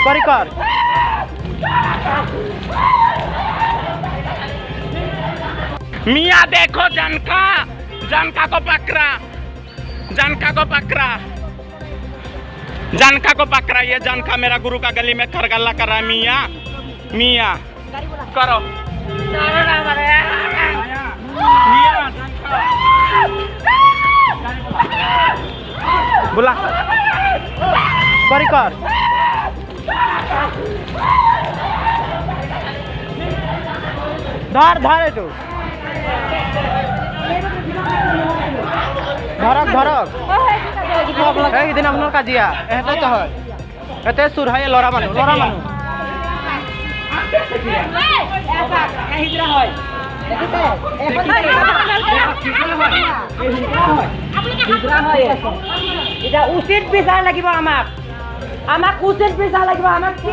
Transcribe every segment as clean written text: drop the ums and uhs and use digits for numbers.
करी कर मियाँ देखो जनका को पकड़ा जनका को पकड़ा। ये जनका मेरा गुरु का गली में खरगल्ला कर रहा है। मियाँ करो बुला करी कर धर तू ধরক এইদিন আপনার কাজিয়া এহেতে তো হয় এতে চুরহাই লড়া মানুষ এটা উচিত বিচার লাগিব আমাক উচিত বিচার লাগিব আমাক কি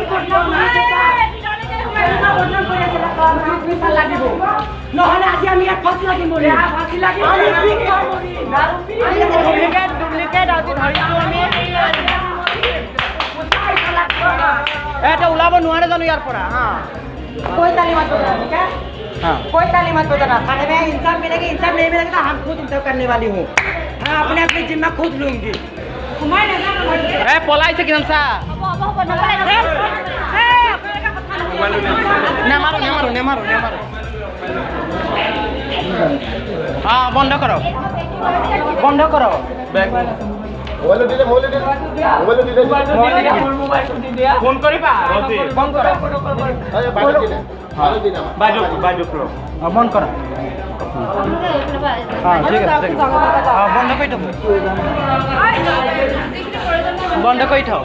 নহলে আজি আমি এক ফাঁসি লাগিম ডুপ্লিকেট আজি ধৰিছো আমি এটা ওলাব নোৱাৰে জানো ইয়াৰ পৰা कोई तालीमत बता क्या कोई तालीमत बता खाने में इंसाफ मिलेगी इंसाफ नहीं मिलेगा तो हम खुद इंसाफ करने वाली हूँ हाँ अपने अपनी जिम्मा खुद लूंगी পলাইছে কিমান চা নেমাৰো বন্ধ কৰো ফোন কৰিবা বন্ধ কৰো বন্ধ কৰো ঠিক আছে বন্ধ কৰি থওঁ